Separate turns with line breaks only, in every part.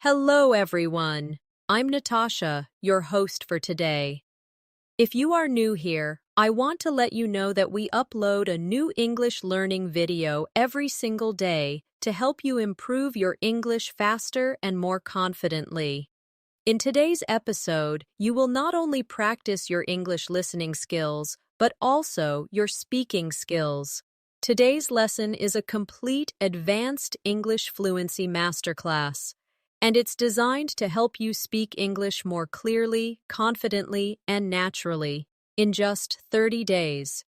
Hello, everyone. I'm Natasha, your host for today. If you are new here, I want to let you know that we upload a new English learning video every single day to help you improve your English faster and more confidently. In today's episode, you will not only practice your English listening skills, but also your speaking skills. Today's lesson is a complete advanced English fluency masterclass, and it's designed to help you speak English more clearly, confidently, and naturally in just 30 days.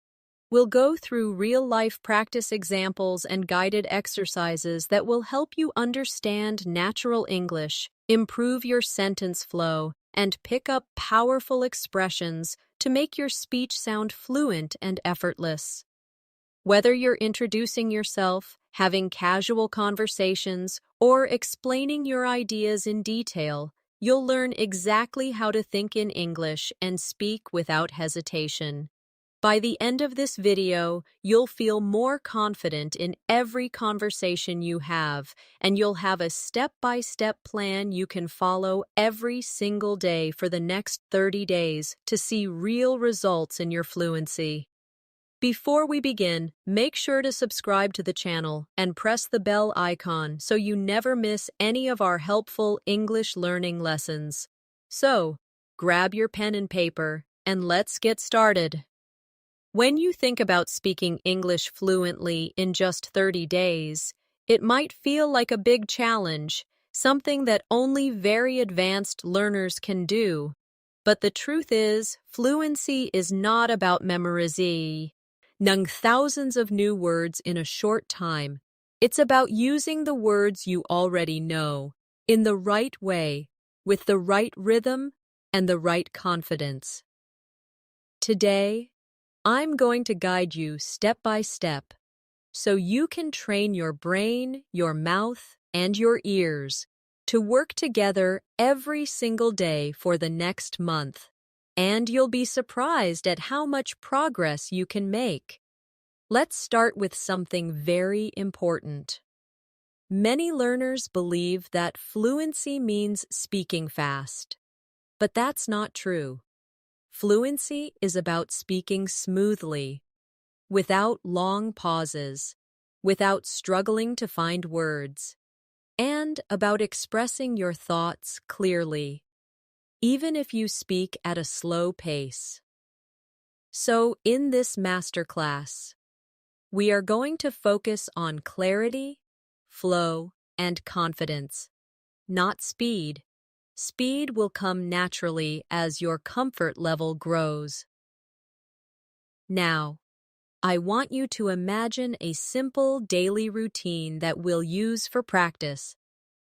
We'll go through real-life practice examples and guided exercises that will help you understand natural English, improve your sentence flow, and pick up powerful expressions to make your speech sound fluent and effortless. Whether you're introducing yourself, having casual conversations, or explaining your ideas in detail, you'll learn exactly how to think in English and speak without hesitation. By the end of this video, you'll feel more confident in every conversation you have, and you'll have a step-by-step plan you can follow every single day for the next 30 days to see real results in your fluency. Before we begin, make sure to subscribe to the channel and press the bell icon so you never miss any of our helpful English learning lessons. So, grab your pen and paper, and let's get started. When you think about speaking English fluently in just 30 days, it might feel like a big challenge, something that only very advanced learners can do. But the truth is, fluency is not about memorizing thousands of new words in a short time. It's about using the words you already know in the right way, with the right rhythm and the right confidence. Today, I'm going to guide you step by step so you can train your brain, your mouth, and your ears to work together every single day for the next month. And you'll be surprised at how much progress you can make. Let's start with something very important. Many learners believe that fluency means speaking fast, but that's not true. Fluency is about speaking smoothly, without long pauses, without struggling to find words, and about expressing your thoughts clearly, even if you speak at a slow pace. So, in this masterclass, we are going to focus on clarity, flow, and confidence, not speed. Speed will come naturally as your comfort level grows. Now, I want you to imagine a simple daily routine that we'll use for practice.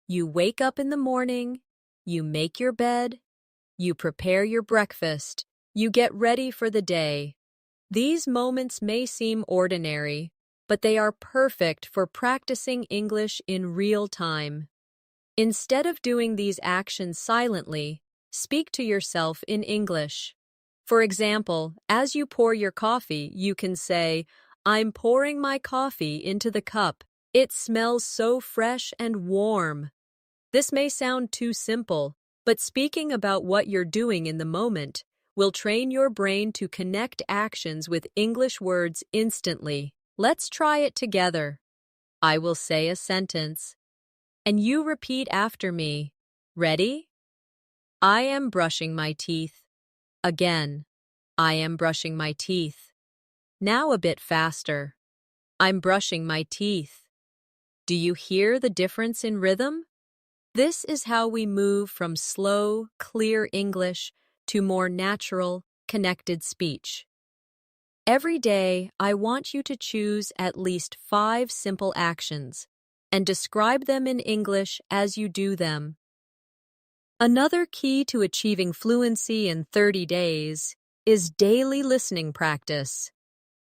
You wake up in the morning, you make your bed, you prepare your breakfast, you get ready for the day. These moments may seem ordinary, but they are perfect for practicing English in real time. Instead of doing these actions silently, speak to yourself in English. For example, as you pour your coffee, you can say, "I'm pouring my coffee into the cup. It smells so fresh and warm." This may sound too simple, but speaking about what you're doing in the moment will train your brain to connect actions with English words instantly. Let's try it together. I will say a sentence, and you repeat after me. Ready? I am brushing my teeth. Again, I am brushing my teeth. Now a bit faster. I'm brushing my teeth. Do you hear the difference in rhythm? This is how we move from slow, clear English to more natural, connected speech. Every day, I want you to choose at least 5 simple actions and describe them in English as you do them. Another key to achieving fluency in 30 days is daily listening practice.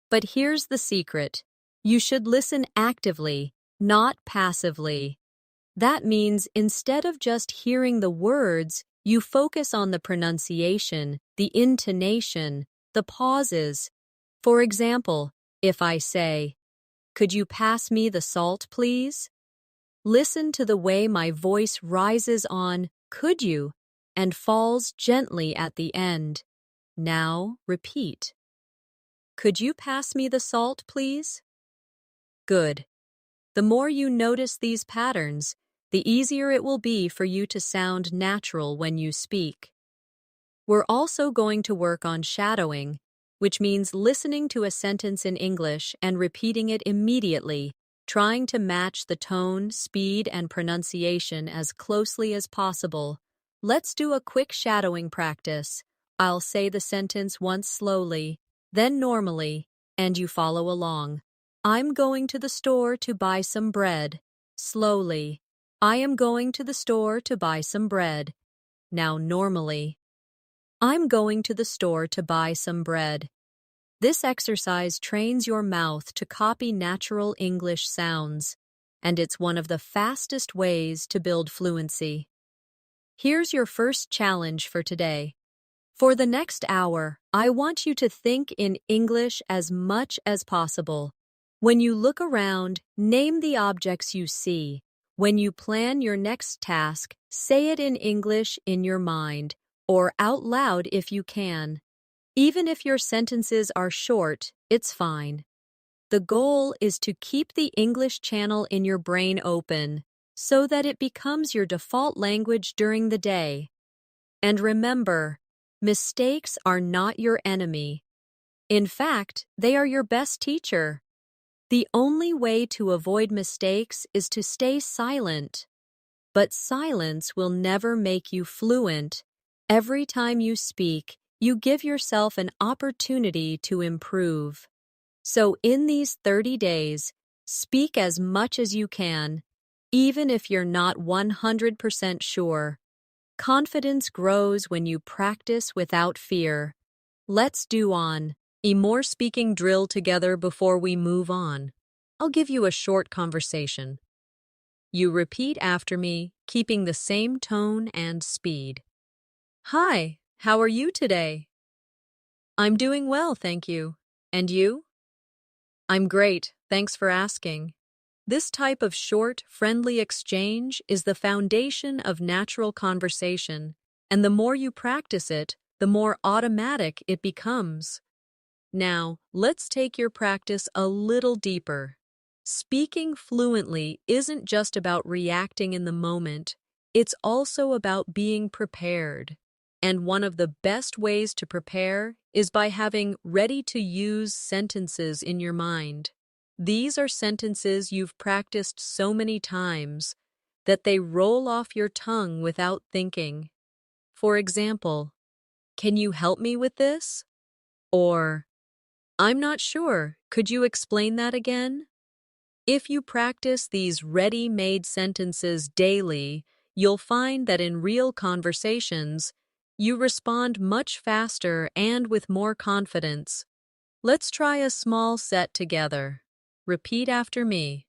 But here's the secret. You should listen actively, not passively. That means instead of just hearing the words, you focus on the pronunciation, the intonation, the pauses. For example, if I say, "Could you pass me the salt, please?" Listen to the way my voice rises on "could you" and falls gently at the end. Now repeat. Could you pass me the salt, please? Good. The more you notice these patterns, the easier it will be for you to sound natural when you speak. We're also going to work on shadowing, which means listening to a sentence in English and repeating it immediately, trying to match the tone, speed, and pronunciation as closely as possible. Let's do a quick shadowing practice. I'll say the sentence once slowly, then normally, and you follow along. I'm going to the store to buy some bread. Slowly. I am going to the store to buy some bread. Now normally. I'm going to the store to buy some bread. This exercise trains your mouth to copy natural English sounds, and it's one of the fastest ways to build fluency. Here's your first challenge for today. For the next hour, I want you to think in English as much as possible. When you look around, name the objects you see. When you plan your next task, say it in English in your mind, or out loud if you can. Even if your sentences are short, it's fine. The goal is to keep the English channel in your brain open so that it becomes your default language during the day. And remember, mistakes are not your enemy. In fact, they are your best teacher. The only way to avoid mistakes is to stay silent. But silence will never make you fluent. Every time you speak, you give yourself an opportunity to improve. So in these 30 days, speak as much as you can, even if you're not 100% sure. Confidence grows when you practice without fear. Let's do a more speaking drill together before we move on. I'll give you a short conversation. You repeat after me, keeping the same tone and speed. Hi, how are you today? I'm doing well, thank you. And you? I'm great, thanks for asking. This type of short, friendly exchange is the foundation of natural conversation, and the more you practice it, the more automatic it becomes. Now, let's take your practice a little deeper. Speaking fluently isn't just about reacting in the moment, it's also about being prepared. And one of the best ways to prepare is by having ready-to-use sentences in your mind. These are sentences you've practiced so many times that they roll off your tongue without thinking. For example, can you help me with this? Or, I'm not sure, could you explain that again? If you practice these ready-made sentences daily, you'll find that in real conversations, you respond much faster and with more confidence. Let's try a small set together. Repeat after me.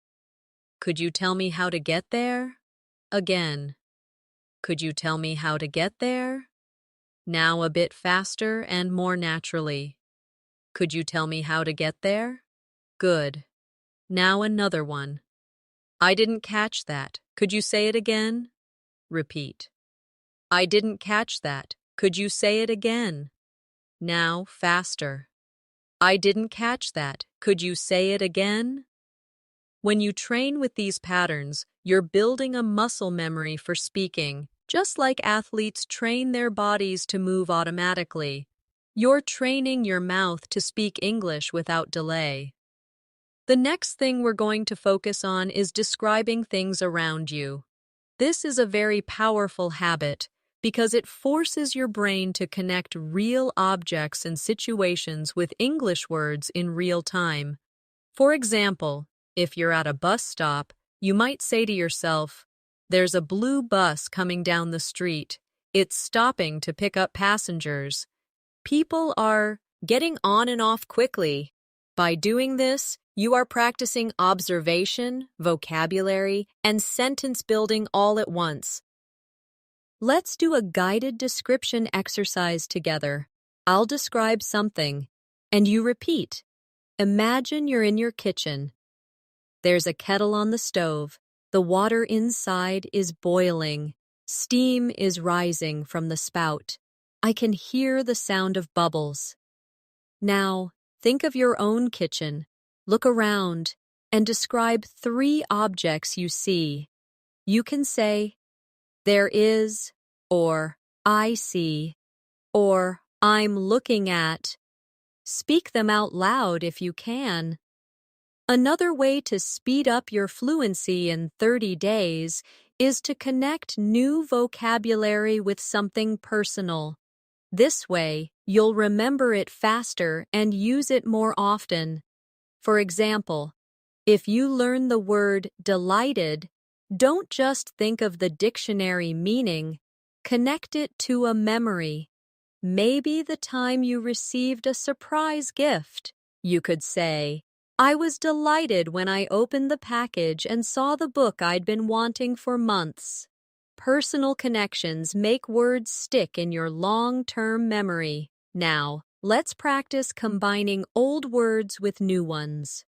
Could you tell me how to get there? Again. Could you tell me how to get there? Now a bit faster and more naturally. Could you tell me how to get there? Good. Now another one. I didn't catch that. Could you say it again? Repeat. I didn't catch that. Could you say it again? Now faster. I didn't catch that. Could you say it again? When you train with these patterns, you're building a muscle memory for speaking, just like athletes train their bodies to move automatically. You're training your mouth to speak English without delay. The next thing we're going to focus on is describing things around you. This is a very powerful habit because it forces your brain to connect real objects and situations with English words in real time. For example, if you're at a bus stop, you might say to yourself, "There's a blue bus coming down the street. It's stopping to pick up passengers." People are getting on and off quickly. By doing this, you are practicing observation, vocabulary, and sentence building all at once. Let's do a guided description exercise together. I'll describe something, and you repeat. Imagine you're in your kitchen. There's a kettle on the stove. The water inside is boiling. Steam is rising from the spout. I can hear the sound of bubbles. Now, think of your own kitchen. Look around and describe 3 objects you see. You can say, there is, or I see, or I'm looking at. Speak them out loud if you can. Another way to speed up your fluency in 30 days is to connect new vocabulary with something personal. This way, you'll remember it faster and use it more often. For example, if you learn the word delighted, don't just think of the dictionary meaning, connect it to a memory. Maybe the time you received a surprise gift. You could say, I was delighted when I opened the package and saw the book I'd been wanting for months. Personal connections make words stick in your long-term memory. Now, let's practice combining old words with new ones.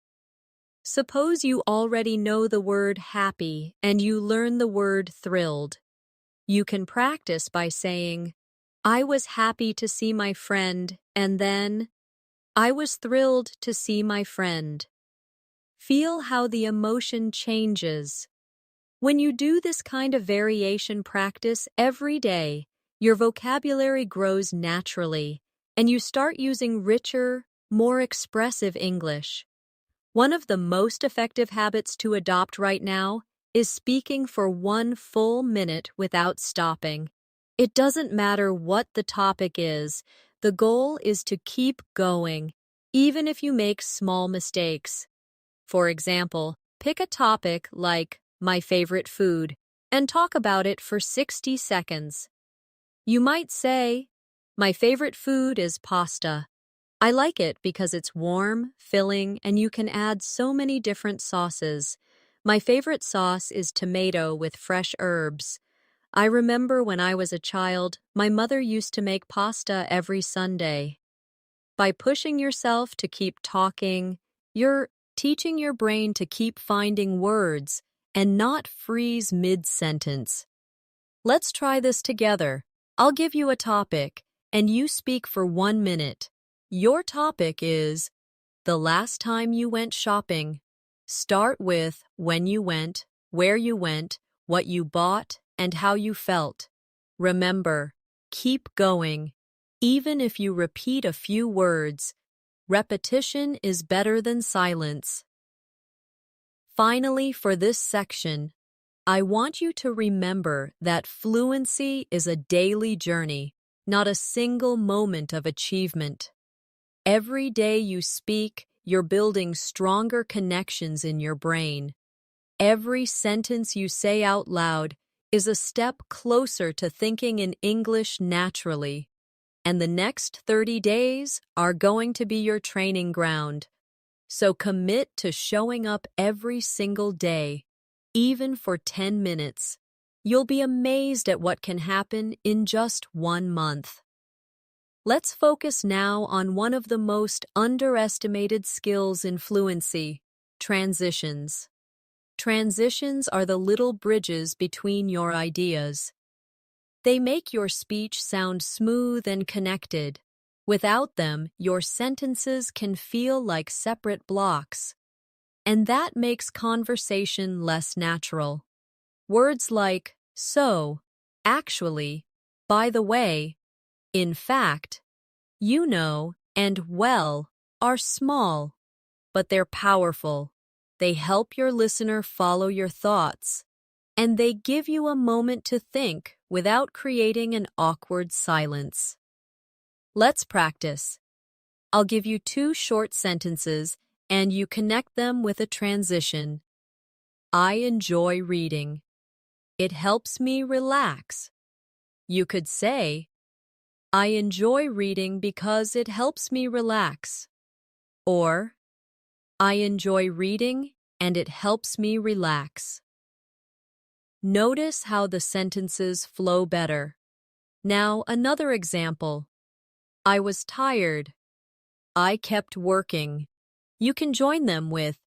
Suppose you already know the word happy and you learn the word thrilled. You can practice by saying, I was happy to see my friend, and then, I was thrilled to see my friend. Feel how the emotion changes. When you do this kind of variation practice every day, your vocabulary grows naturally, and you start using richer, more expressive English. One of the most effective habits to adopt right now is speaking for 1 full minute without stopping. It doesn't matter what the topic is, the goal is to keep going, even if you make small mistakes. For example, pick a topic like my favorite food and talk about it for 60 seconds. You might say, my favorite food is pasta. I like it because it's warm, filling, and you can add so many different sauces. My favorite sauce is tomato with fresh herbs. I remember when I was a child, my mother used to make pasta every Sunday. By pushing yourself to keep talking, you're teaching your brain to keep finding words and not freeze mid-sentence. Let's try this together. I'll give you a topic, and you speak for 1 minute. Your topic is the last time you went shopping. Start with when you went, where you went, what you bought, and how you felt. Remember, keep going. Even if you repeat a few words, repetition is better than silence. Finally, for this section, I want you to remember that fluency is a daily journey, not a single moment of achievement. Every day you speak, you're building stronger connections in your brain. Every sentence you say out loud is a step closer to thinking in English naturally. And the next 30 days are going to be your training ground. So commit to showing up every single day, even for 10 minutes. You'll be amazed at what can happen in just 1 month. Let's focus now on one of the most underestimated skills in fluency, transitions. Transitions are the little bridges between your ideas. They make your speech sound smooth and connected. Without them, your sentences can feel like separate blocks. And that makes conversation less natural. Words like so, actually, by the way, in fact, you know, and well are small, but they're powerful. They help your listener follow your thoughts, and they give you a moment to think without creating an awkward silence. Let's practice. I'll give you 2 short sentences, and you connect them with a transition. I enjoy reading. It helps me relax. You could say, I enjoy reading because it helps me relax. Or, I enjoy reading and it helps me relax. Notice how the sentences flow better. Now, another example. I was tired. I kept working. You can join them with,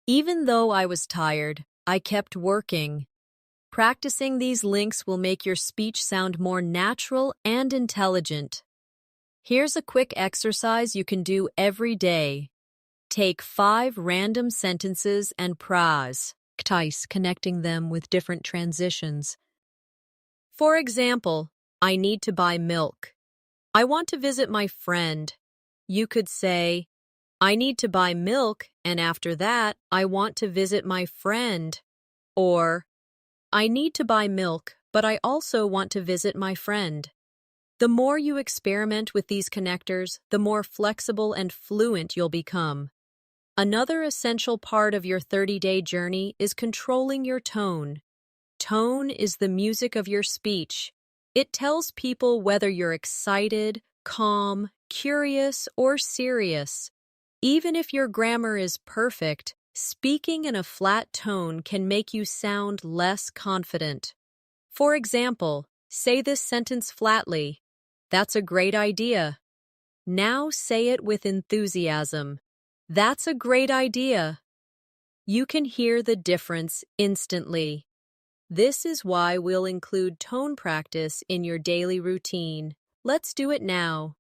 even though I was tired, I kept working. Practicing these links will make your speech sound more natural and intelligent. Here's a quick exercise you can do every day. Take 5 random sentences and practice connecting them with different transitions. For example, I need to buy milk. I want to visit my friend. You could say, I need to buy milk, and after that, I want to visit my friend. Or, I need to buy milk, but I also want to visit my friend. The more you experiment with these connectors, the more flexible and fluent you'll become. Another essential part of your 30-day journey is controlling your tone. Tone is the music of your speech. It tells people whether you're excited, calm, curious, or serious. Even if your grammar is perfect, speaking in a flat tone can make you sound less confident. For example, say this sentence flatly. That's a great idea. Now say it with enthusiasm. That's a great idea. You can hear the difference instantly. This is why we'll include tone practice in your daily routine. Let's do it now.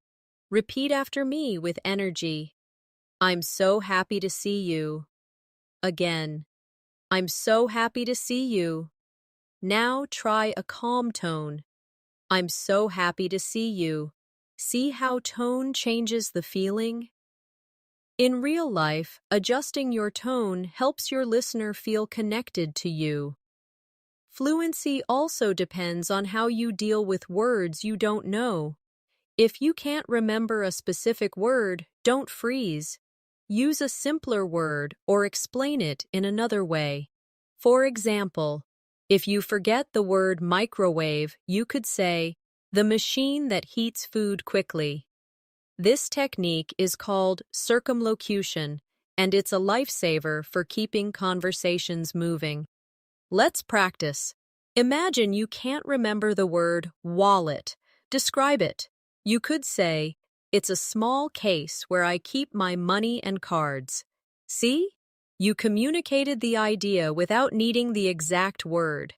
Repeat after me with energy. I'm so happy to see you. Again. I'm so happy to see you. Now try a calm tone. I'm so happy to see you. See how tone changes the feeling? In real life, adjusting your tone helps your listener feel connected to you. Fluency also depends on how you deal with words you don't know. If you can't remember a specific word, don't freeze. Use a simpler word or explain it in another way. For example, if you forget the word microwave, you could say, the machine that heats food quickly. This technique is called circumlocution, and it's a lifesaver for keeping conversations moving. Let's practice. Imagine you can't remember the word wallet. Describe it. You could say, it's a small case where I keep my money and cards. See? You communicated the idea without needing the exact word.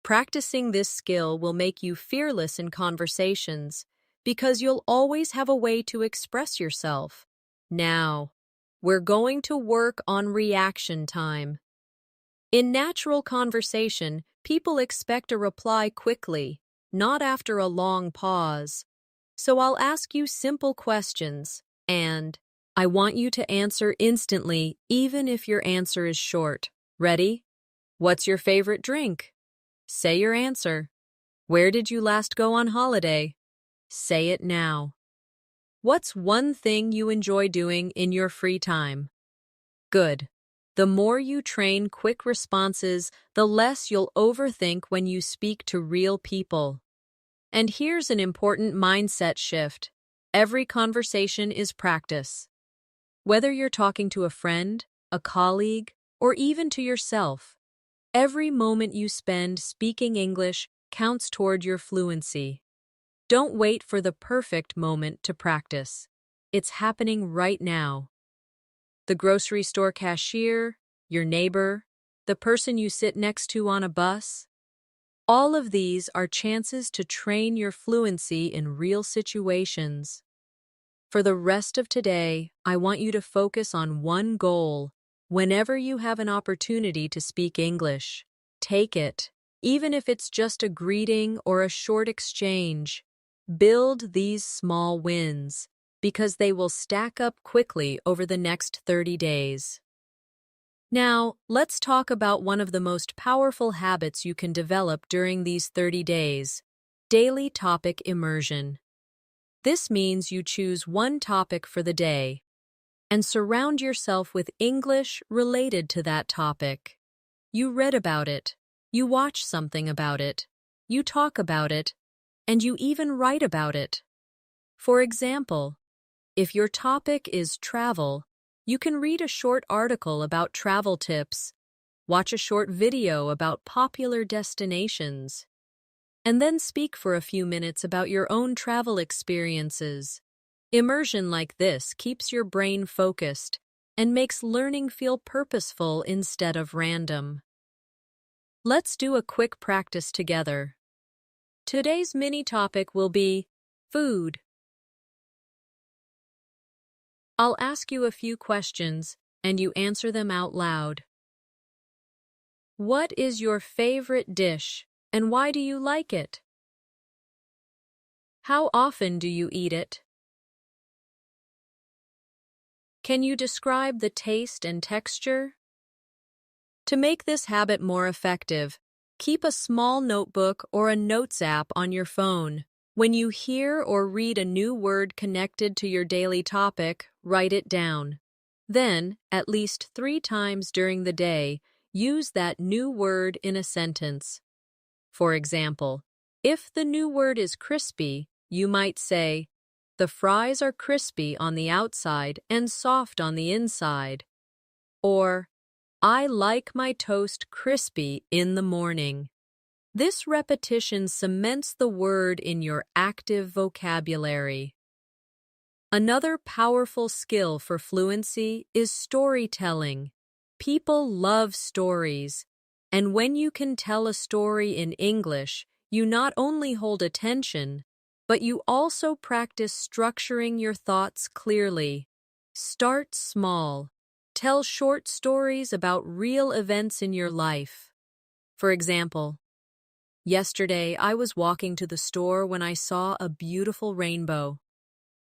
Practicing this skill will make you fearless in conversations because you'll always have a way to express yourself. Now, we're going to work on reaction time. In natural conversation, people expect a reply quickly, not after a long pause. So I'll ask you simple questions, and I want you to answer instantly, even if your answer is short. Ready? What's your favorite drink? Say your answer. Where did you last go on holiday? Say it now. What's one thing you enjoy doing in your free time? Good. The more you train quick responses, the less you'll overthink when you speak to real people. And here's an important mindset shift. Every conversation is practice. Whether you're talking to a friend, a colleague, or even to yourself, every moment you spend speaking English counts toward your fluency. Don't wait for the perfect moment to practice. It's happening right now. The grocery store cashier, your neighbor, the person you sit next to on a bus. All of these are chances to train your fluency in real situations. For the rest of today, I want you to focus on one goal. Whenever you have an opportunity to speak English, take it, even if it's just a greeting or a short exchange. Build these small wins, because they will stack up quickly over the next 30 days. Now, let's talk about one of the most powerful habits you can develop during these 30 days, daily topic immersion. This means you choose one topic for the day and surround yourself with English related to that topic. You read about it, you watch something about it, you talk about it, and you even write about it. For example, if your topic is travel, you can read a short article about travel tips, watch a short video about popular destinations, and then speak for a few minutes about your own travel experiences. Immersion like this keeps your brain focused and makes learning feel purposeful instead of random. Let's do a quick practice together. Today's mini topic will be food. I'll ask you a few questions, and you answer them out loud. What is your favorite dish, and why do you like it? How often do you eat it? Can you describe the taste and texture? To make this habit more effective, keep a small notebook or a notes app on your phone. When you hear or read a new word connected to your daily topic, write it down. Then, at least 3 times during the day, use that new word in a sentence. For example, if the new word is crispy, you might say, "The fries are crispy on the outside and soft on the inside." Or, "I like my toast crispy in the morning." This repetition cements the word in your active vocabulary. Another powerful skill for fluency is storytelling. People love stories, and when you can tell a story in English, you not only hold attention, but you also practice structuring your thoughts clearly. Start small. Tell short stories about real events in your life. For example, yesterday I was walking to the store when I saw a beautiful rainbow.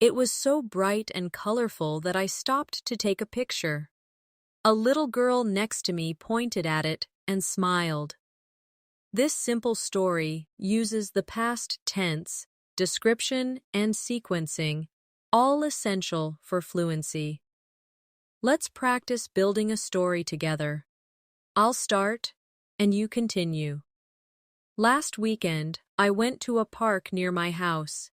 It was so bright and colorful that I stopped to take a picture. A little girl next to me pointed at it and smiled. This simple story uses the past tense, description, and sequencing, all essential for fluency. Let's practice building a story together. I'll start, and you continue. Last weekend, I went to a park near my house.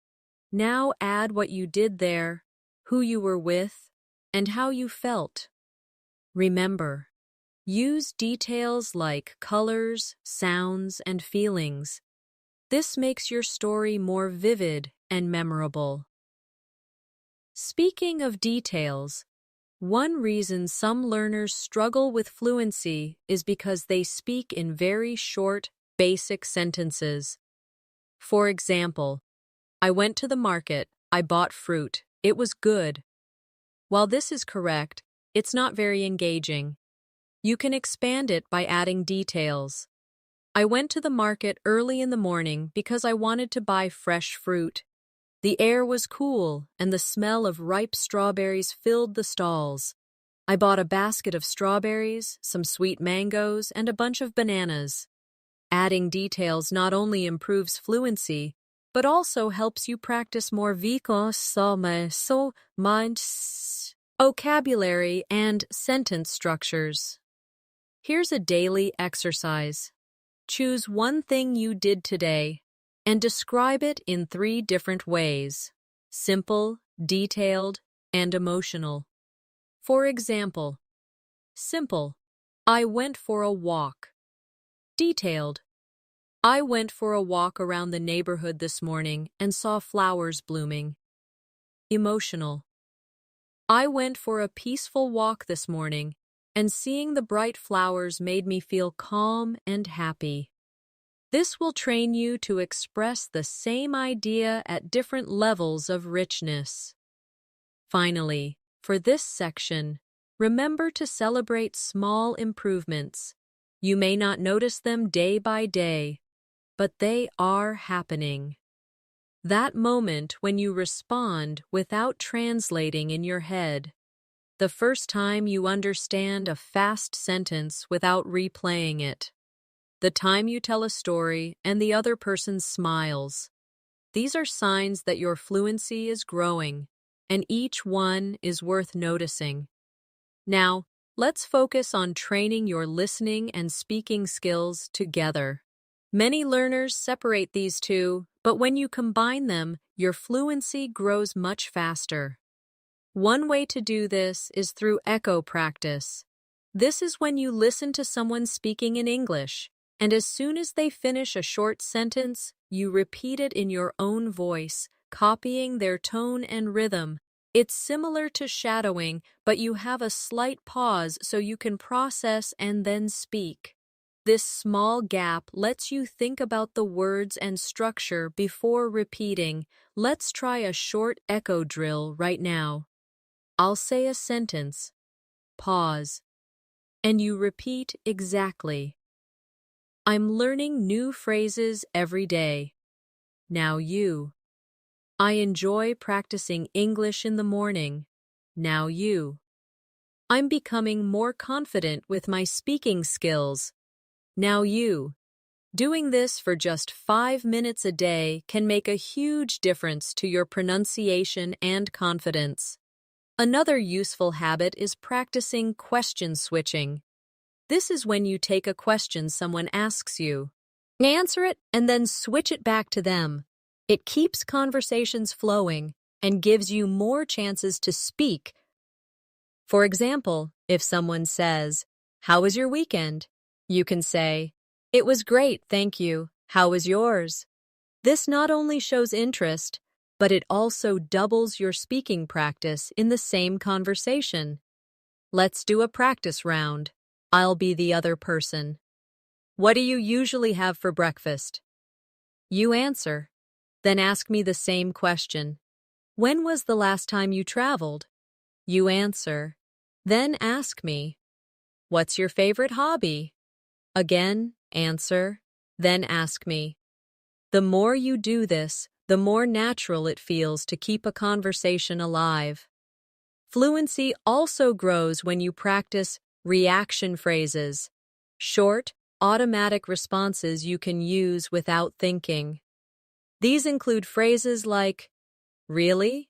Now add what you did there, who you were with, and how you felt. Remember, use details like colors, sounds, and feelings. This makes your story more vivid and memorable. Speaking of details, one reason some learners struggle with fluency is because they speak in very short, basic sentences. For example, "I went to the market, I bought fruit, it was good." While this is correct, it's not very engaging. You can expand it by adding details. "I went to the market early in the morning because I wanted to buy fresh fruit. The air was cool, and the smell of ripe strawberries filled the stalls. I bought a basket of strawberries, some sweet mangoes, and a bunch of bananas." Adding details not only improves fluency, but also helps you practice more vocabulary and sentence structures. Here's a daily exercise. Choose one thing you did today and describe it in 3 different ways: simple, detailed, and emotional. For example, simple, "I went for a walk." Detailed, "I went for a walk around the neighborhood this morning and saw flowers blooming." Emotional, "I went for a peaceful walk this morning, and seeing the bright flowers made me feel calm and happy." This will train you to express the same idea at different levels of richness. Finally, for this section, remember to celebrate small improvements. You may not notice them day by day, but they are happening. That moment when you respond without translating in your head. The first time you understand a fast sentence without replaying it. The time you tell a story and the other person smiles. These are signs that your fluency is growing, and each one is worth noticing. Now, let's focus on training your listening and speaking skills together. Many learners separate these two, but when you combine them, your fluency grows much faster. One way to do this is through echo practice. This is when you listen to someone speaking in English, and as soon as they finish a short sentence, you repeat it in your own voice, copying their tone and rhythm. It's similar to shadowing, but you have a slight pause so you can process and then speak. This small gap lets you think about the words and structure before repeating. Let's try a short echo drill right now. I'll say a sentence, pause, and you repeat exactly. I'm learning new phrases every day. Now you. I enjoy practicing English in the morning. Now you. I'm becoming more confident with my speaking skills. Now you. Doing this for just 5 minutes a day can make a huge difference to your pronunciation and confidence. Another useful habit is practicing question switching. This is when you take a question someone asks you, answer it, and then switch it back to them. It keeps conversations flowing and gives you more chances to speak. For example, if someone says, "How was your weekend?" you can say, "It was great, thank you. How was yours?" This not only shows interest, but it also doubles your speaking practice in the same conversation. Let's do a practice round. I'll be the other person. What do you usually have for breakfast? You answer. Then ask me the same question. When was the last time you traveled? You answer. Then ask me. What's your favorite hobby? Again, answer. Then ask me. The more you do this, the more natural it feels to keep a conversation alive. Fluency also grows when you practice reaction phrases, short, automatic responses you can use without thinking. These include phrases like, "Really?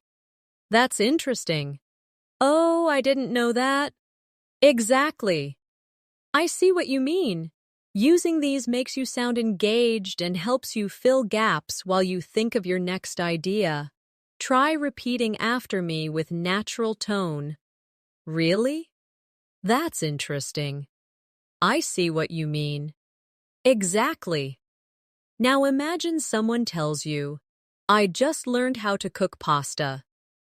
That's interesting. Oh, I didn't know that." Exactly. I see what you mean. Using these makes you sound engaged and helps you fill gaps while you think of your next idea. Try repeating after me with natural tone. Really? That's interesting. I see what you mean. Exactly. Now imagine someone tells you, "I just learned how to cook pasta."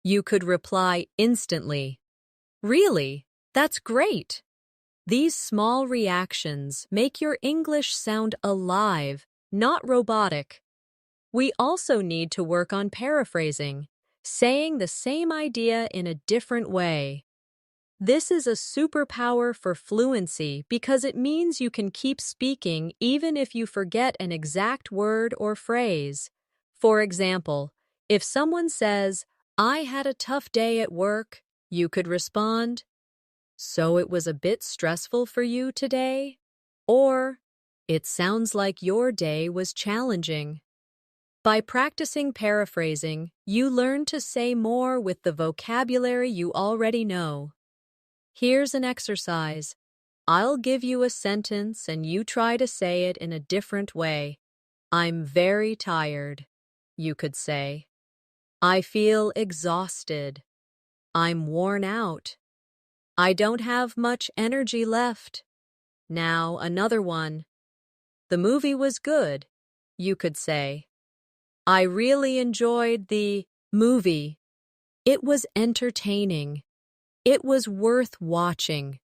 You could reply instantly, "Really? That's great." These small reactions make your English sound alive, not robotic. We also need to work on paraphrasing, saying the same idea in a different way. This is a superpower for fluency because it means you can keep speaking even if you forget an exact word or phrase. For example, if someone says, "I had a tough day at work," you could respond, "So it was a bit stressful for you today?" Or, "It sounds like your day was challenging." By practicing paraphrasing, you learn to say more with the vocabulary you already know. Here's an exercise. I'll give you a sentence and you try to say it in a different way. I'm very tired. You could say, I feel exhausted. I'm worn out. I don't have much energy left. Now another one. The movie was good. You could say, I really enjoyed the movie. It was entertaining. It was worth watching.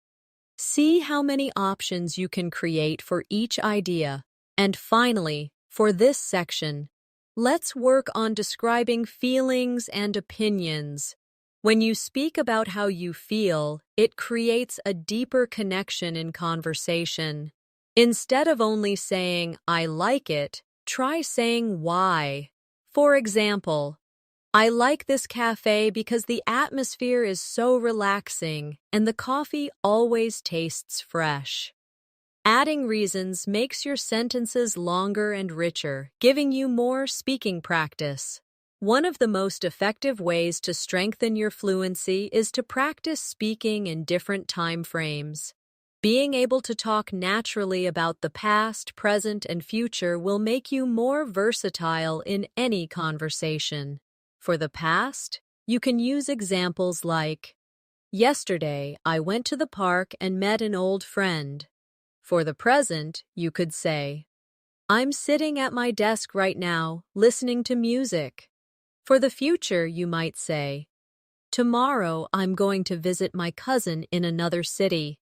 See how many options you can create for each idea. And finally, for this section, let's work on describing feelings and opinions. When you speak about how you feel, it creates a deeper connection in conversation. Instead of only saying, I like it, try saying why. For example, I like this cafe because the atmosphere is so relaxing and the coffee always tastes fresh. Adding reasons makes your sentences longer and richer, giving you more speaking practice. One of the most effective ways to strengthen your fluency is to practice speaking in different time frames. Being able to talk naturally about the past, present, and future will make you more versatile in any conversation. For the past, you can use examples like, Yesterday, I went to the park and met an old friend. For the present, you could say, I'm sitting at my desk right now, listening to music. For the future, you might say, Tomorrow, I'm going to visit my cousin in another city.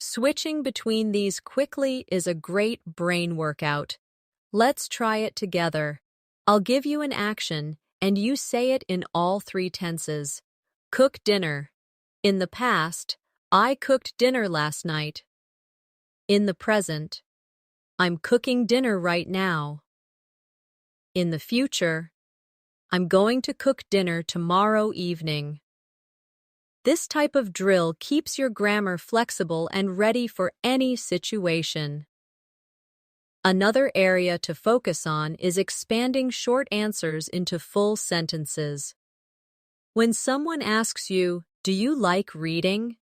Switching between these quickly is a great brain workout. Let's try it together. I'll give you an action, and you say it in all three tenses. Cook dinner. In the past, I cooked dinner last night. In the present, I'm cooking dinner right now. In the future, I'm going to cook dinner tomorrow evening. This type of drill keeps your grammar flexible and ready for any situation. Another area to focus on is expanding short answers into full sentences. When someone asks you, "Do you like reading?"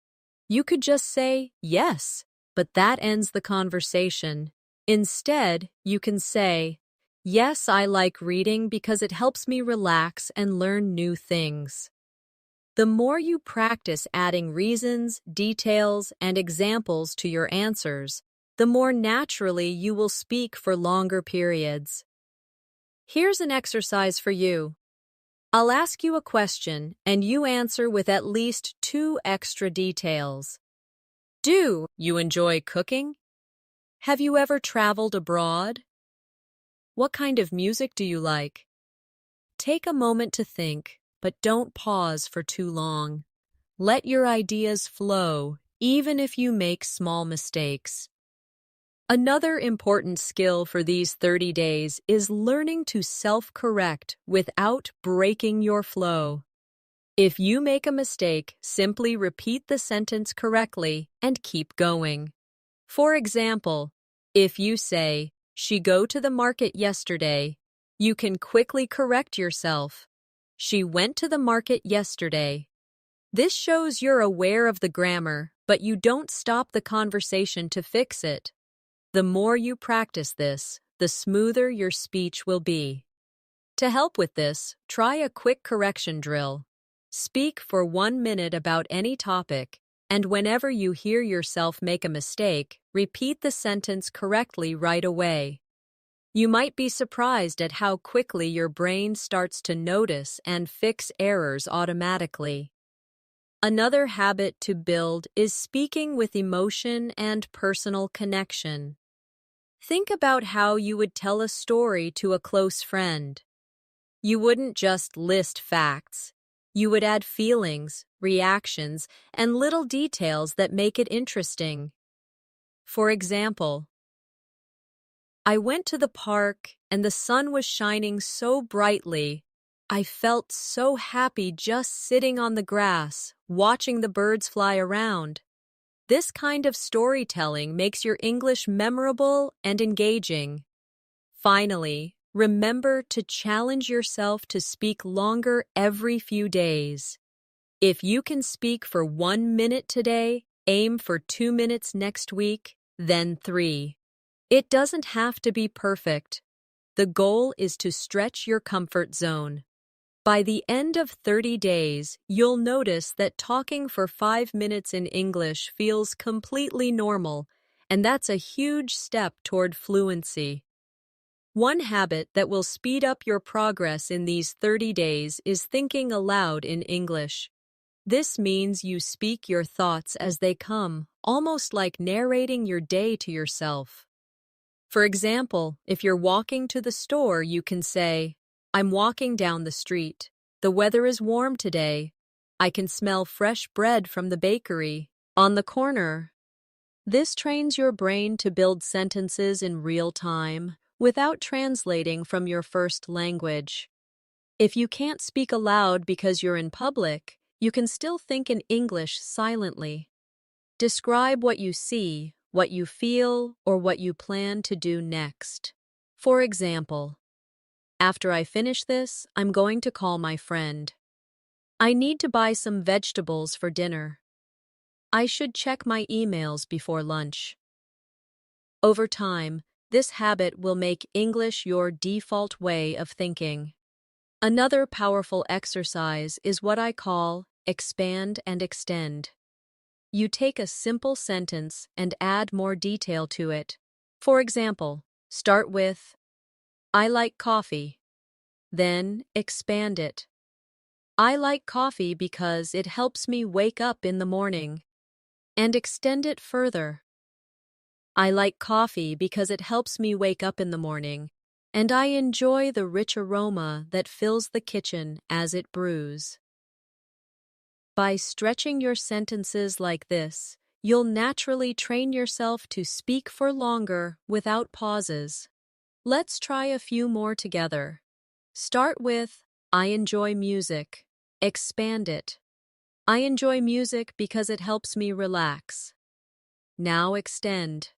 you could just say, "Yes," but that ends the conversation. Instead, you can say, "Yes, I like reading because it helps me relax and learn new things." The more you practice adding reasons, details, and examples to your answers, the more naturally you will speak for longer periods. Here's an exercise for you. I'll ask you a question, and you answer with at least 2 extra details. Do you enjoy cooking? Have you ever traveled abroad? What kind of music do you like? Take a moment to think, but don't pause for too long. Let your ideas flow, even if you make small mistakes. Another important skill for these 30 days is learning to self-correct without breaking your flow. If you make a mistake, simply repeat the sentence correctly and keep going. For example, if you say, "She go to the market yesterday," you can quickly correct yourself. "She went to the market yesterday." This shows you're aware of the grammar, but you don't stop the conversation to fix it. The more you practice this, the smoother your speech will be. To help with this, try a quick correction drill. Speak for 1 minute about any topic, and whenever you hear yourself make a mistake, repeat the sentence correctly right away. You might be surprised at how quickly your brain starts to notice and fix errors automatically. Another habit to build is speaking with emotion and personal connection. Think about how you would tell a story to a close friend. You wouldn't just list facts. You would add feelings, reactions, and little details that make it interesting. For example, "I went to the park and the sun was shining so brightly. I felt so happy just sitting on the grass, watching the birds fly around." This kind of storytelling makes your English memorable and engaging. Finally, remember to challenge yourself to speak longer every few days. If you can speak for 1 minute today, aim for 2 minutes next week, then 3. It doesn't have to be perfect. The goal is to stretch your comfort zone. By the end of 30 days, you'll notice that talking for 5 minutes in English feels completely normal, and that's a huge step toward fluency. One habit that will speed up your progress in these 30 days is thinking aloud in English. This means you speak your thoughts as they come, almost like narrating your day to yourself. For example, if you're walking to the store, you can say, "I'm walking down the street. The weather is warm today. I can smell fresh bread from the bakery on the corner." This trains your brain to build sentences in real time without translating from your first language. If you can't speak aloud because you're in public, you can still think in English silently. Describe what you see, what you feel, or what you plan to do next. For example, "After I finish this, I'm going to call my friend. I need to buy some vegetables for dinner. I should check my emails before lunch." Over time, this habit will make English your default way of thinking. Another powerful exercise is what I call expand and extend. You take a simple sentence and add more detail to it. For example, start with, "I like coffee." Then expand it. "I like coffee because it helps me wake up in the morning." and extend it further. I like coffee because it helps me wake up in the morning, and I enjoy the rich aroma that fills the kitchen as it brews. By stretching your sentences like this, you'll naturally train yourself to speak for longer without pauses. Let's try a few more together. Start with, I enjoy music. Expand it. I enjoy music because it helps me relax. Now extend.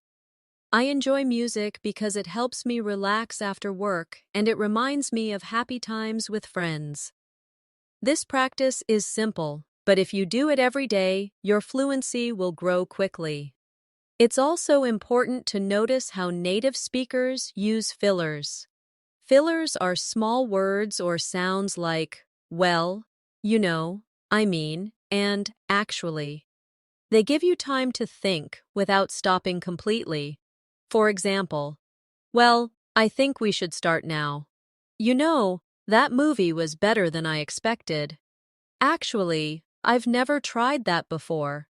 I enjoy music because it helps me relax after work and it reminds me of happy times with friends. This practice is simple, but if you do it every day, your fluency will grow quickly. It's also important to notice how native speakers use fillers. Fillers are small words or sounds like, well, you know, I mean, and actually. They give you time to think without stopping completely. For example, well, I think we should start now. You know, that movie was better than I expected. Actually, I've never tried that before.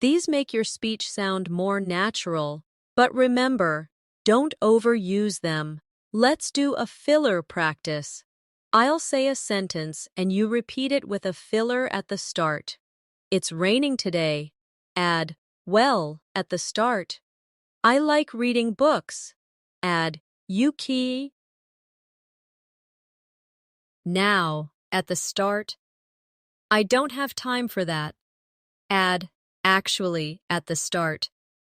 These make your speech sound more natural, but remember, don't overuse them. Let's do a filler practice. I'll say a sentence and you repeat it with a filler at the start. It's raining today. Add, well, at the start. I like reading books. Add, Yuki. Now, at the start. I don't have time for that. Add, actually, at the start.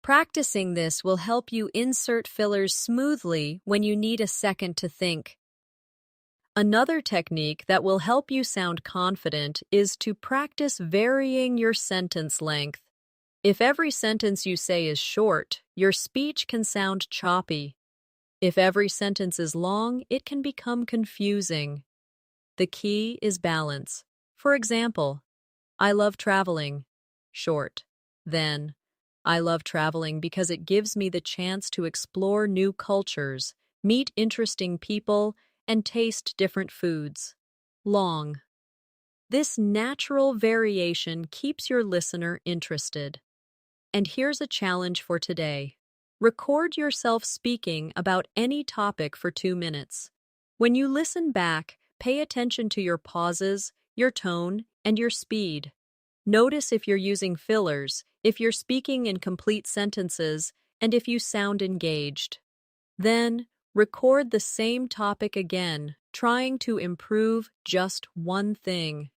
Practicing this will help you insert fillers smoothly when you need a second to think. Another technique that will help you sound confident is to practice varying your sentence length. If every sentence you say is short, your speech can sound choppy. If every sentence is long, it can become confusing. The key is balance. For example, I love traveling. Short. Then, I love traveling because it gives me the chance to explore new cultures, meet interesting people, and taste different foods. Long. This natural variation keeps your listener interested. And here's a challenge for today. Record yourself speaking about any topic for 2 minutes. When you listen back, pay attention to your pauses, your tone, and your speed. Notice if you're using fillers, if you're speaking in complete sentences, and if you sound engaged. Then, record the same topic again, trying to improve just one thing.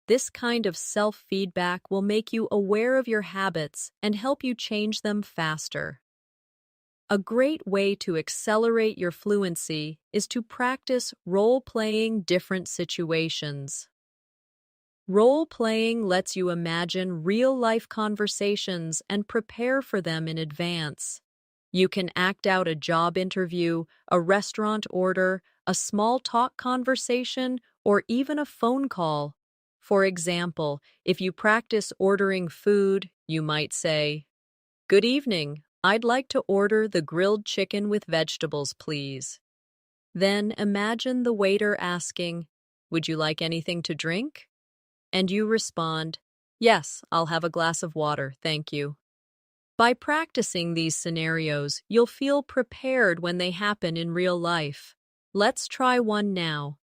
This kind of self-feedback will make you aware of your habits and help you change them faster. A great way to accelerate your fluency is to practice role-playing different situations. Role-playing lets you imagine real-life conversations and prepare for them in advance. You can act out a job interview, a restaurant order, a small talk conversation, or even a phone call. For example, if you practice ordering food, you might say, "Good evening, I'd like to order the grilled chicken with vegetables, please." Then imagine the waiter asking, "Would you like anything to drink?" And you respond, "Yes, I'll have a glass of water, thank you." By practicing these scenarios, you'll feel prepared when they happen in real life. Let's try one now.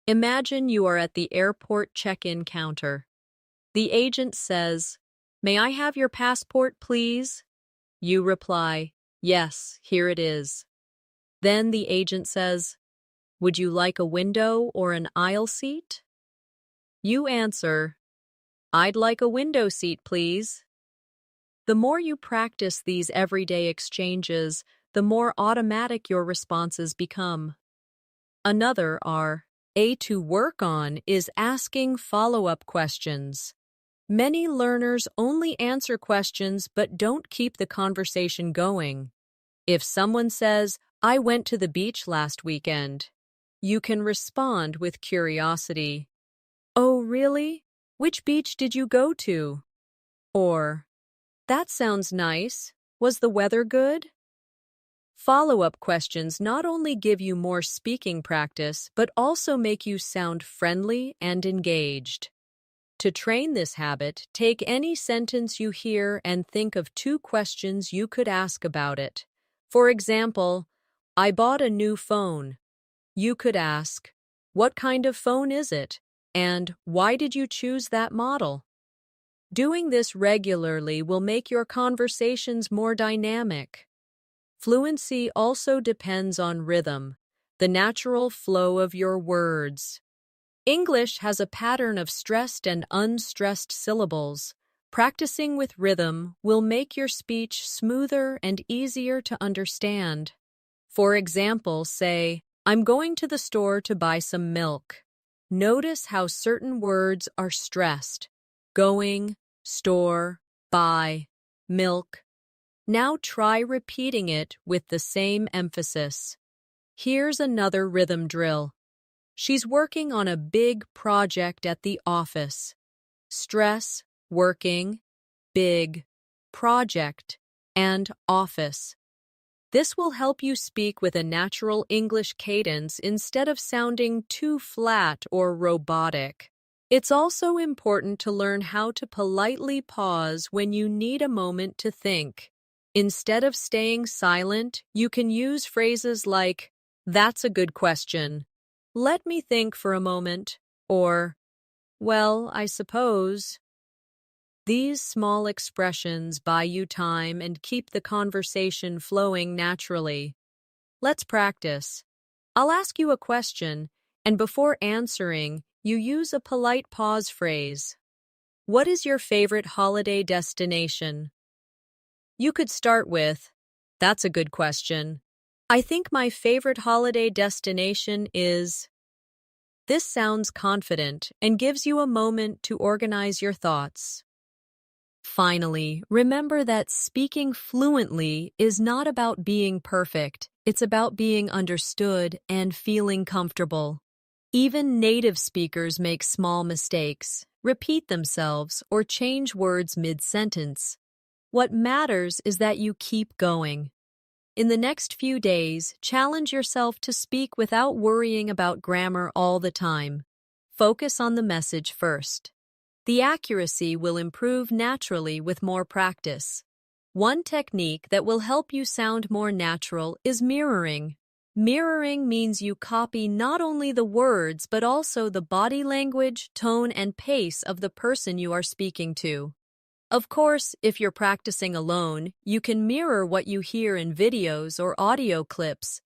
Imagine you are at the airport check-in counter. The agent says, "May I have your passport, please?" You reply, "Yes, here it is." Then the agent says, "Would you like a window or an aisle seat?" You answer, "I'd like a window seat, please." The more you practice these everyday exchanges, the more automatic your responses become. Another to work on is asking follow-up questions. Many learners only answer questions but don't keep the conversation going. If someone says, "I went to the beach last weekend," you can respond with curiosity. "Oh, really? Which beach did you go to?" Or, "That sounds nice. Was the weather good?" Follow-up questions not only give you more speaking practice, but also make you sound friendly and engaged. To train this habit, take any sentence you hear and think of 2 questions you could ask about it. For example, I bought a new phone. You could ask, what kind of phone is it? And why did you choose that model? Doing this regularly will make your conversations more dynamic. Fluency also depends on rhythm, the natural flow of your words. English has a pattern of stressed and unstressed syllables. Practicing with rhythm will make your speech smoother and easier to understand. For example, say, I'm going to the store to buy some milk. Notice how certain words are stressed. Going, store, buy, milk. Now try repeating it with the same emphasis. Here's another rhythm drill. She's working on a big project at the office. Stress, working, big, project, and office. This will help you speak with a natural English cadence instead of sounding too flat or robotic. It's also important to learn how to politely pause when you need a moment to think. Instead of staying silent, you can use phrases like, "That's a good question. Let me think for a moment," or, "Well, I suppose." These small expressions buy you time and keep the conversation flowing naturally. Let's practice. I'll ask you a question, and before answering, you use a polite pause phrase. What is your favorite holiday destination? You could start with, "That's a good question. I think my favorite holiday destination is..." This sounds confident and gives you a moment to organize your thoughts. Finally, remember that speaking fluently is not about being perfect. It's about being understood and feeling comfortable. Even native speakers make small mistakes, repeat themselves, or change words mid-sentence. What matters is that you keep going. In the next few days, challenge yourself to speak without worrying about grammar all the time. Focus on the message first. The accuracy will improve naturally with more practice. One technique that will help you sound more natural is mirroring. Mirroring means you copy not only the words but also the body language, tone, and pace of the person you are speaking to. Of course, if you're practicing alone, you can mirror what you hear in videos or audio clips.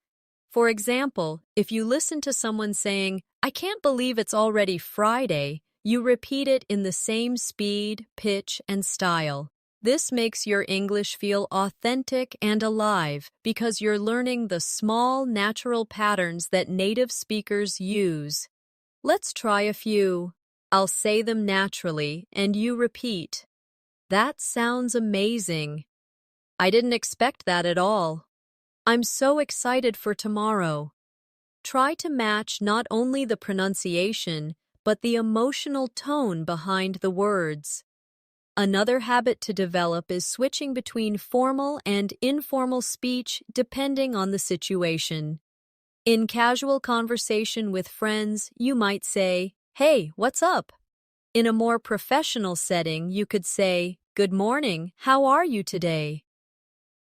For example, if you listen to someone saying, "I can't believe it's already Friday," you repeat it in the same speed, pitch, and style. This makes your English feel authentic and alive because you're learning the small, natural patterns that native speakers use. Let's try a few. I'll say them naturally, and you repeat. That sounds amazing. I didn't expect that at all. I'm so excited for tomorrow. Try to match not only the pronunciation, but the emotional tone behind the words. Another habit to develop is switching between formal and informal speech depending on the situation. In casual conversation with friends, you might say, "Hey, what's up?" In a more professional setting, you could say, "Good morning, how are you today?"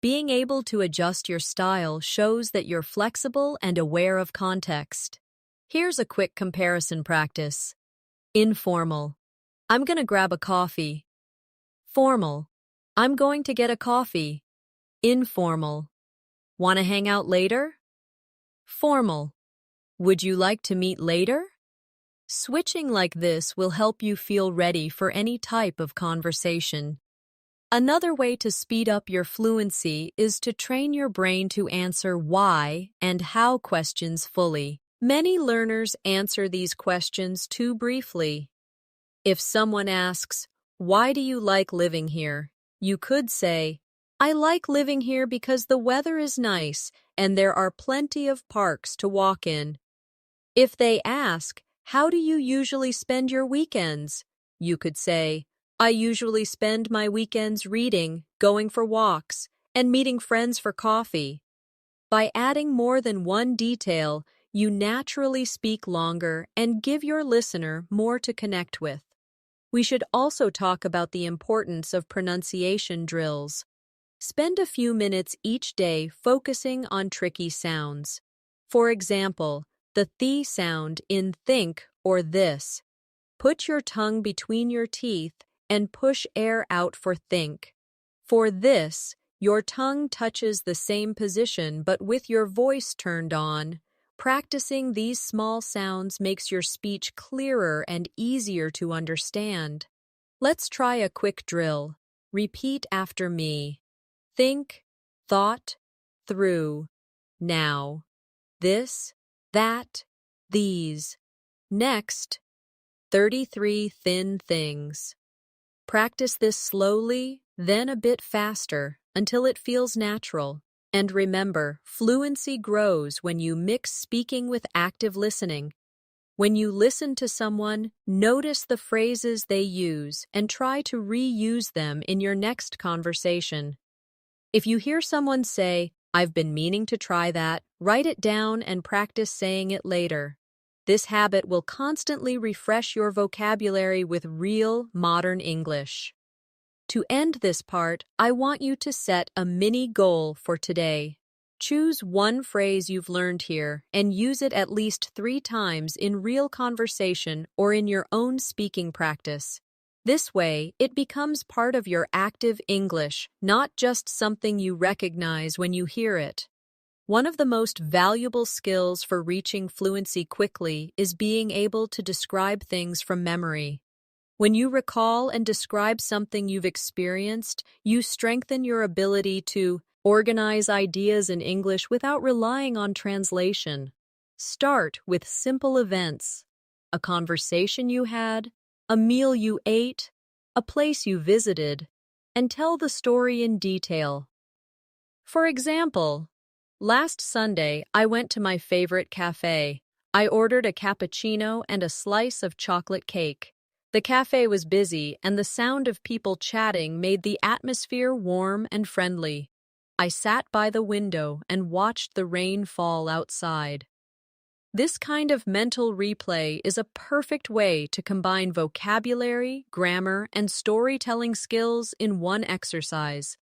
Being able to adjust your style shows that you're flexible and aware of context. Here's a quick comparison practice. Informal. I'm gonna grab a coffee. Formal. I'm going to get a coffee. Informal. Wanna hang out later? Formal. Would you like to meet later? Switching like this will help you feel ready for any type of conversation. Another way to speed up your fluency is to train your brain to answer why and how questions fully. Many learners answer these questions too briefly. If someone asks, "Why do you like living here?" you could say, "I like living here because the weather is nice and there are plenty of parks to walk in." If they ask, "How do you usually spend your weekends?" you could say, "I usually spend my weekends reading, going for walks, and meeting friends for coffee." By adding more than one detail, you naturally speak longer and give your listener more to connect with. We should also talk about the importance of pronunciation drills. Spend a few minutes each day focusing on tricky sounds. For example, the th sound in think or this. Put your tongue between your teeth and push air out for think. For this, your tongue touches the same position but with your voice turned on. Practicing these small sounds makes your speech clearer and easier to understand. Let's try a quick drill. Repeat after me. Think, thought, through, now. This, that, these. Next, 33 thin things. Practice this slowly, then a bit faster, until it feels natural. And remember, fluency grows when you mix speaking with active listening. When you listen to someone, notice the phrases they use and try to reuse them in your next conversation. If you hear someone say, "I've been meaning to try that," write it down and practice saying it later. This habit will constantly refresh your vocabulary with real, modern English. To end this part, I want you to set a mini goal for today. Choose one phrase you've learned here and use it at least 3 times in real conversation or in your own speaking practice. This way, it becomes part of your active English, not just something you recognize when you hear it. One of the most valuable skills for reaching fluency quickly is being able to describe things from memory. When you recall and describe something you've experienced, you strengthen your ability to organize ideas in English without relying on translation. Start with simple events: a conversation you had, a meal you ate, a place you visited, and tell the story in detail. For example, last Sunday I went to my favorite cafe. I ordered a cappuccino and a slice of chocolate cake. The cafe was busy, and the sound of people chatting made the atmosphere warm and friendly. I sat by the window and watched the rain fall outside. This kind of mental replay is a perfect way to combine vocabulary, grammar, and storytelling skills in one exercise.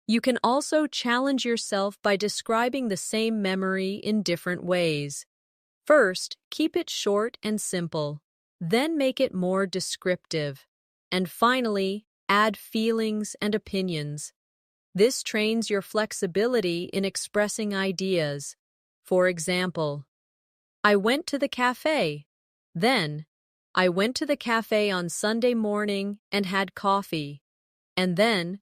You can also challenge yourself by describing the same memory in different ways. First, keep it short and simple. Then make it more descriptive. And finally, add feelings and opinions. This trains your flexibility in expressing ideas. For example, I went to the cafe. Then, I went to the cafe on Sunday morning and had coffee. And then,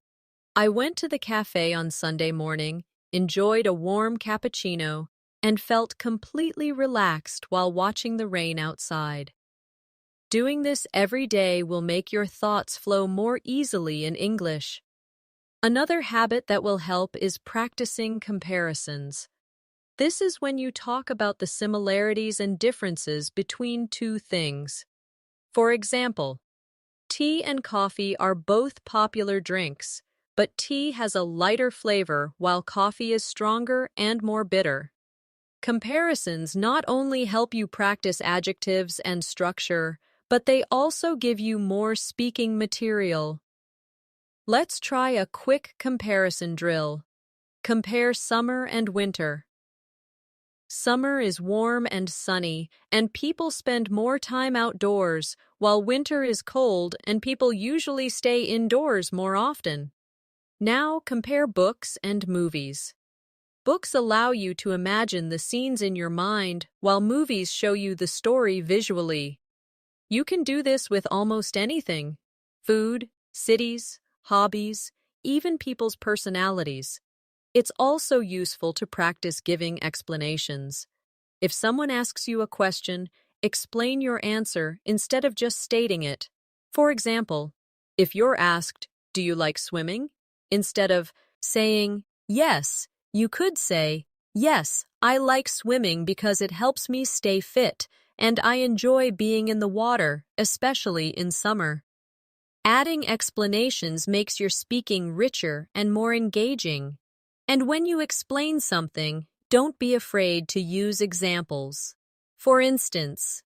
I went to the cafe on Sunday morning, enjoyed a warm cappuccino, and felt completely relaxed while watching the rain outside. Doing this every day will make your thoughts flow more easily in English. Another habit that will help is practicing comparisons. This is when you talk about the similarities and differences between two things. For example, tea and coffee are both popular drinks, but tea has a lighter flavor while coffee is stronger and more bitter. Comparisons not only help you practice adjectives and structure, but they also give you more speaking material. Let's try a quick comparison drill. Compare summer and winter. Summer is warm and sunny, and people spend more time outdoors, while winter is cold and people usually stay indoors more often. Now compare books and movies. Books allow you to imagine the scenes in your mind, while movies show you the story visually. You can do this with almost anything: food, cities, hobbies, even people's personalities. It's also useful to practice giving explanations. If someone asks you a question, explain your answer instead of just stating it. For example, if you're asked, "Do you like swimming?" instead of saying, "Yes," you could say, "Yes, I like swimming because it helps me stay fit, and I enjoy being in the water, especially in summer." Adding explanations makes your speaking richer and more engaging. And when you explain something, don't be afraid to use examples. For instance,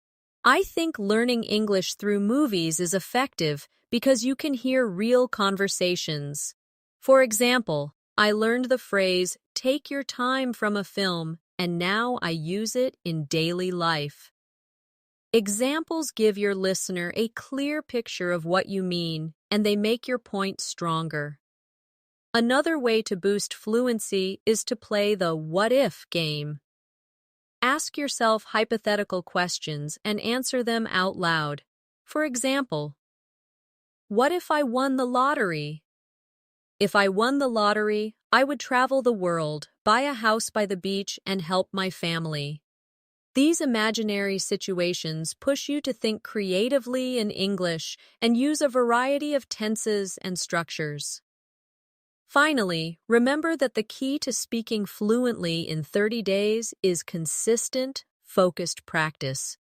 I think learning English through movies is effective because you can hear real conversations. For example, I learned the phrase, take your time from a film, and now I use it in daily life. Examples give your listener a clear picture of what you mean, and they make your point stronger. Another way to boost fluency is to play the what if game. Ask yourself hypothetical questions and answer them out loud. For example, what if I won the lottery? If I won the lottery, I would travel the world, buy a house by the beach, and help my family. These imaginary situations push you to think creatively in English and use a variety of tenses and structures. Finally, remember that the key to speaking fluently in 30 days is consistent, focused practice.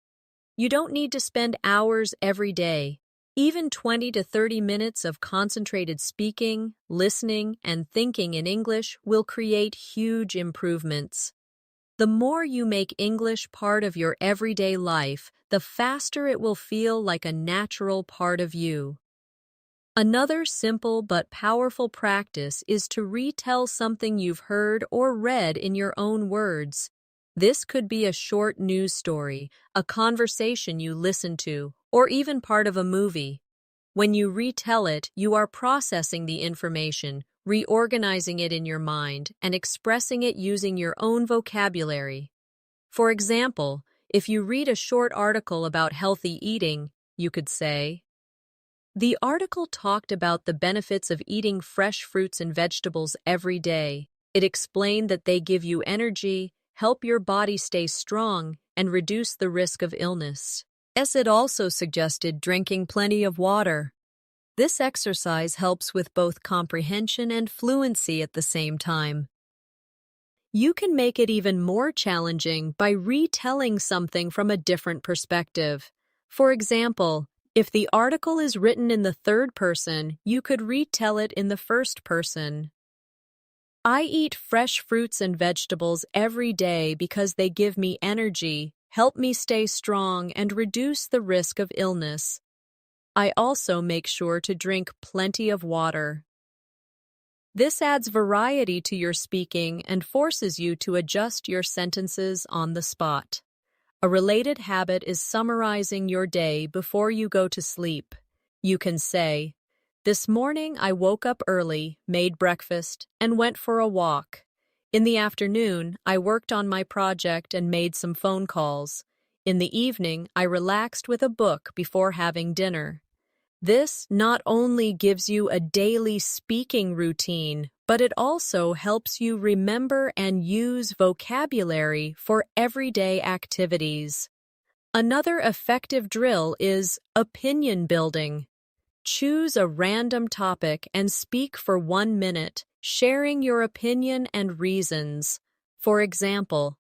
You don't need to spend hours every day. Even 20 to 30 minutes of concentrated speaking, listening, and thinking in English will create huge improvements. The more you make English part of your everyday life, the faster it will feel like a natural part of you. Another simple but powerful practice is to retell something you've heard or read in your own words. This could be a short news story, a conversation you listened to, or even part of a movie. When you retell it, you are processing the information, reorganizing it in your mind, and expressing it using your own vocabulary. For example, if you read a short article about healthy eating, you could say, the article talked about the benefits of eating fresh fruits and vegetables every day. It explained that they give you energy, help your body stay strong, and reduce the risk of illness. It also suggested drinking plenty of water. This exercise helps with both comprehension and fluency at the same time. You can make it even more challenging by retelling something from a different perspective. For example, if the article is written in the third person, you could retell it in the first person. I eat fresh fruits and vegetables every day because they give me energy, help me stay strong, and reduce the risk of illness. I also make sure to drink plenty of water. This adds variety to your speaking and forces you to adjust your sentences on the spot. A related habit is summarizing your day before you go to sleep. You can say, this morning I woke up early, made breakfast, and went for a walk. In the afternoon, I worked on my project and made some phone calls. In the evening, I relaxed with a book before having dinner. This not only gives you a daily speaking routine, but it also helps you remember and use vocabulary for everyday activities. Another effective drill is opinion building. Choose a random topic and speak for 1 minute, sharing your opinion and reasons. For example,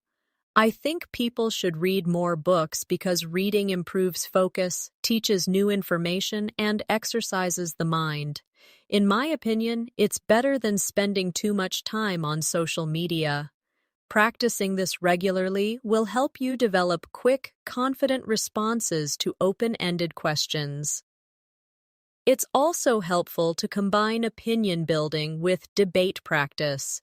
I think people should read more books because reading improves focus, teaches new information, and exercises the mind. In my opinion, it's better than spending too much time on social media. Practicing this regularly will help you develop quick, confident responses to open-ended questions. It's also helpful to combine opinion building with debate practice.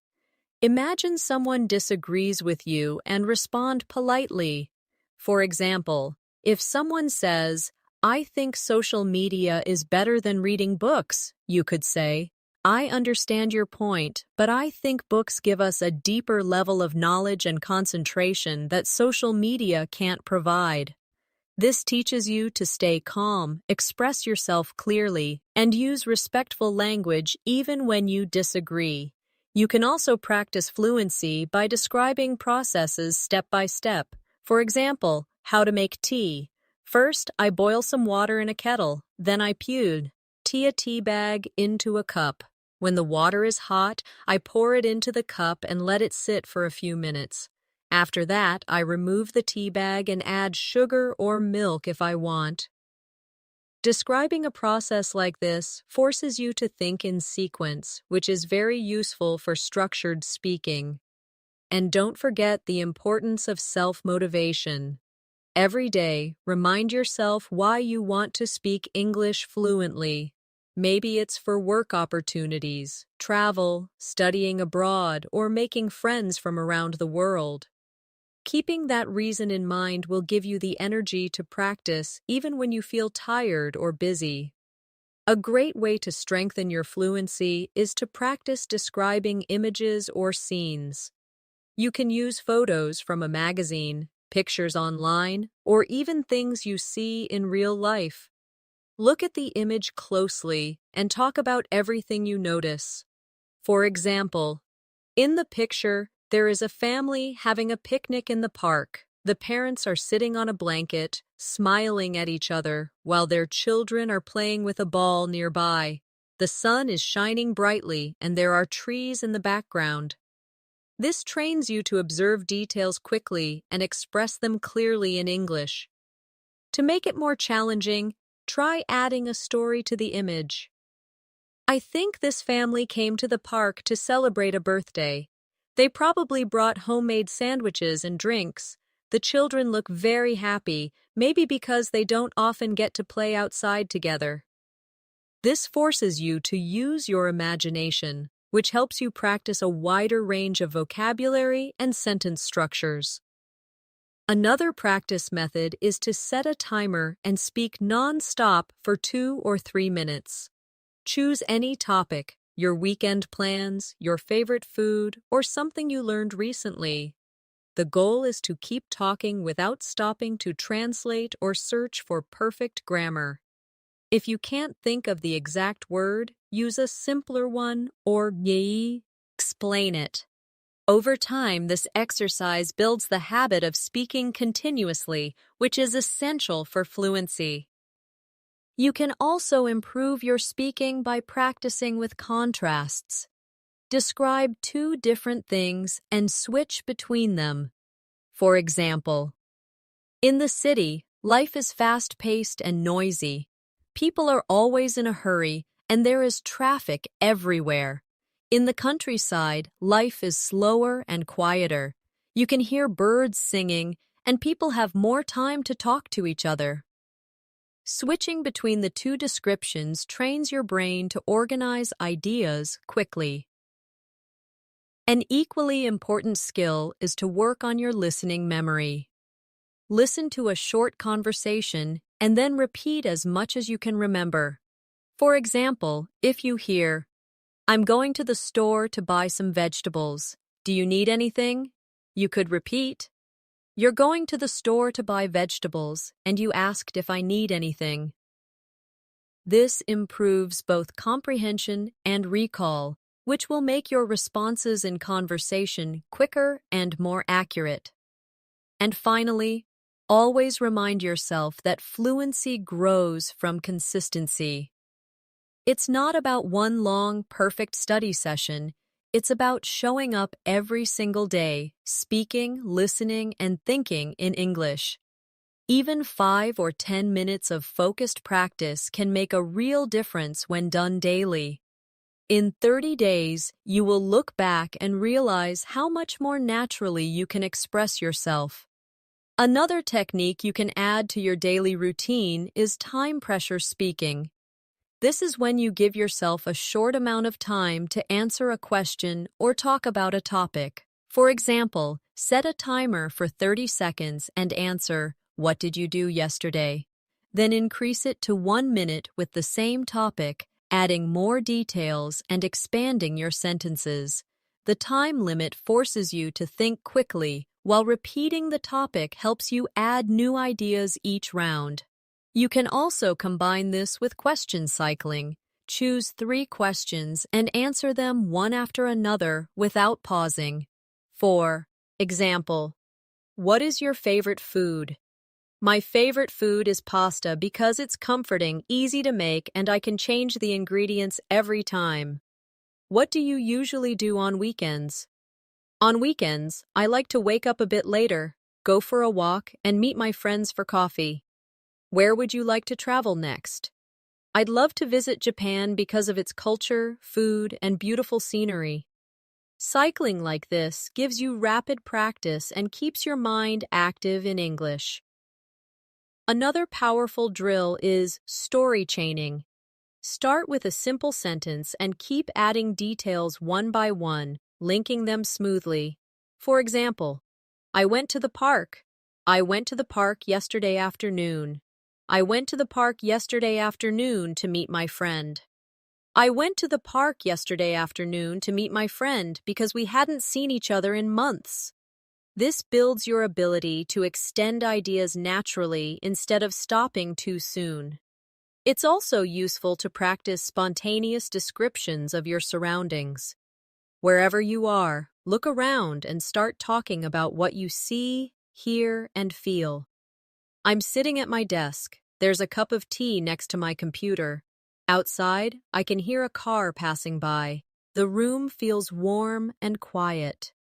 Imagine someone disagrees with you and respond politely. For example, if someone says, I think social media is better than reading books, you could say, I understand your point, but I think books give us a deeper level of knowledge and concentration that social media can't provide. This teaches you to stay calm, express yourself clearly, and use respectful language even when you disagree. You can also practice fluency by describing processes step by step. For example, how to make tea. First, I boil some water in a kettle, then I pour a tea bag into a cup. When the water is hot, I pour it into the cup and let it sit for a few minutes. After that, I remove the tea bag and add sugar or milk if I want. Describing a process like this forces you to think in sequence, which is very useful for structured speaking. And don't forget the importance of self-motivation. Every day, remind yourself why you want to speak English fluently. Maybe it's for work opportunities, travel, studying abroad, or making friends from around the world. Keeping that reason in mind will give you the energy to practice even when you feel tired or busy. A great way to strengthen your fluency is to practice describing images or scenes. You can use photos from a magazine, pictures online, or even things you see in real life. Look at the image closely and talk about everything you notice. For example, in the picture, there is a family having a picnic in the park. The parents are sitting on a blanket, smiling at each other, while their children are playing with a ball nearby. The sun is shining brightly, and there are trees in the background. This trains you to observe details quickly and express them clearly in English. To make it more challenging, try adding a story to the image. I think this family came to the park to celebrate a birthday. They probably brought homemade sandwiches and drinks. The children look very happy, maybe because they don't often get to play outside together. This forces you to use your imagination, which helps you practice a wider range of vocabulary and sentence structures. Another practice method is to set a timer and speak non-stop for 2 or 3 minutes. Choose any topic, your weekend plans, your favorite food, or something you learned recently. The goal is to keep talking without stopping to translate or search for perfect grammar. If you can't think of the exact word, use a simpler one or explain it. Over time, this exercise builds the habit of speaking continuously, which is essential for fluency. You can also improve your speaking by practicing with contrasts. Describe 2 different things and switch between them. For example, in the city, life is fast-paced and noisy. People are always in a hurry, and there is traffic everywhere. In the countryside, life is slower and quieter. You can hear birds singing, and people have more time to talk to each other. Switching between the 2 descriptions trains your brain to organize ideas quickly. An equally important skill is to work on your listening memory. Listen to a short conversation and then repeat as much as you can remember. For example, if you hear, "I'm going to the store to buy some vegetables. Do you need anything?" You could repeat, "You're going to the store to buy vegetables, and you asked if I need anything." This improves both comprehension and recall, which will make your responses in conversation quicker and more accurate. And finally, always remind yourself that fluency grows from consistency. It's not about one long, perfect study session. It's about showing up every single day, speaking, listening, and thinking in English. Even 5 or 10 minutes of focused practice can make a real difference when done daily. In 30 days, you will look back and realize how much more naturally you can express yourself. Another technique you can add to your daily routine is time pressure speaking. This is when you give yourself a short amount of time to answer a question or talk about a topic. For example, set a timer for 30 seconds and answer, "What did you do yesterday?" Then increase it to 1 minute with the same topic, adding more details and expanding your sentences. The time limit forces you to think quickly, while repeating the topic helps you add new ideas each round. You can also combine this with question cycling. Choose 3 questions and answer them one after another without pausing. For example, what is your favorite food? My favorite food is pasta because it's comforting, easy to make, and I can change the ingredients every time. What do you usually do on weekends? On weekends, I like to wake up a bit later, go for a walk, and meet my friends for coffee. Where would you like to travel next? I'd love to visit Japan because of its culture, food, and beautiful scenery. Cycling like this gives you rapid practice and keeps your mind active in English. Another powerful drill is story chaining. Start with a simple sentence and keep adding details one by one, linking them smoothly. For example, I went to the park. I went to the park yesterday afternoon. I went to the park yesterday afternoon to meet my friend. I went to the park yesterday afternoon to meet my friend because we hadn't seen each other in months. This builds your ability to extend ideas naturally instead of stopping too soon. It's also useful to practice spontaneous descriptions of your surroundings. Wherever you are, look around and start talking about what you see, hear, and feel. I'm sitting at my desk. There's a cup of tea next to my computer. Outside, I can hear a car passing by. The room feels warm and quiet.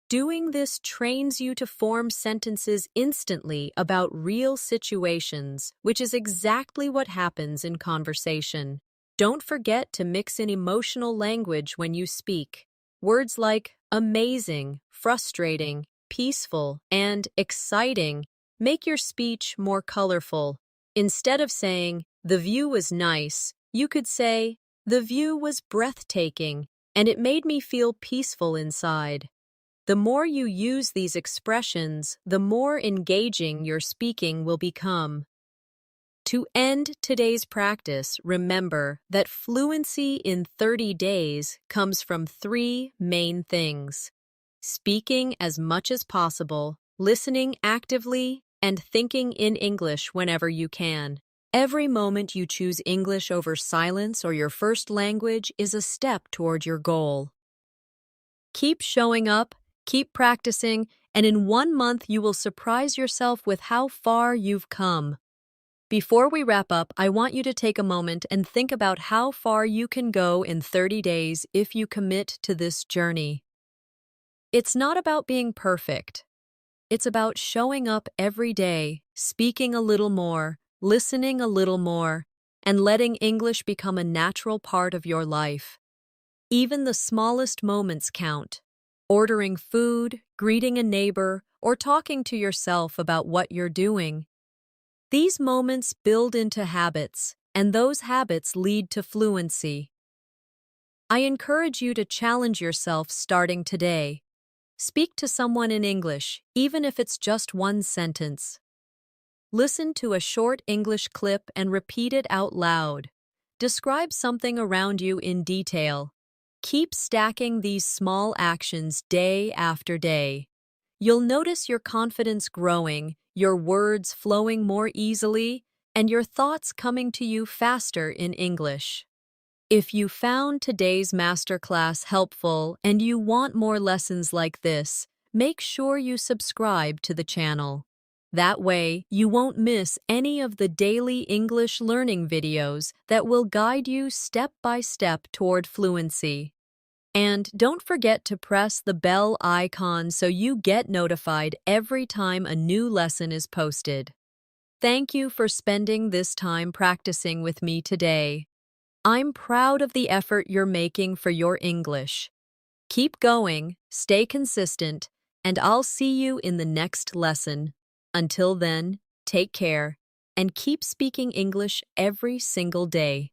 Doing this trains you to form sentences instantly about real situations, which is exactly what happens in conversation. Don't forget to mix in emotional language when you speak. Words like amazing, frustrating, peaceful, and exciting make your speech more colorful. Instead of saying, "The view was nice," you could say, "The view was breathtaking, and it made me feel peaceful inside." The more you use these expressions, the more engaging your speaking will become. To end today's practice, remember that fluency in 30 days comes from three main things: speaking as much as possible, listening actively, and thinking in English whenever you can. Every moment you choose English over silence or your first language is a step toward your goal. Keep showing up, keep practicing, and in 1 month you will surprise yourself with how far you've come. Before we wrap up, I want you to take a moment and think about how far you can go in 30 days if you commit to this journey. It's not about being perfect. It's about showing up every day, speaking a little more, listening a little more, and letting English become a natural part of your life. Even the smallest moments count. Ordering food, greeting a neighbor, or talking to yourself about what you're doing. These moments build into habits, and those habits lead to fluency. I encourage you to challenge yourself starting today. Speak to someone in English, even if it's just one sentence. Listen to a short English clip and repeat it out loud. Describe something around you in detail. Keep stacking these small actions day after day. You'll notice your confidence growing, your words flowing more easily, and your thoughts coming to you faster in English. If you found today's masterclass helpful and you want more lessons like this, make sure you subscribe to the channel. That way, you won't miss any of the daily English learning videos that will guide you step by step toward fluency. And don't forget to press the bell icon so you get notified every time a new lesson is posted. Thank you for spending this time practicing with me today. I'm proud of the effort you're making for your English. Keep going, stay consistent, and I'll see you in the next lesson. Until then, take care and keep speaking English every single day.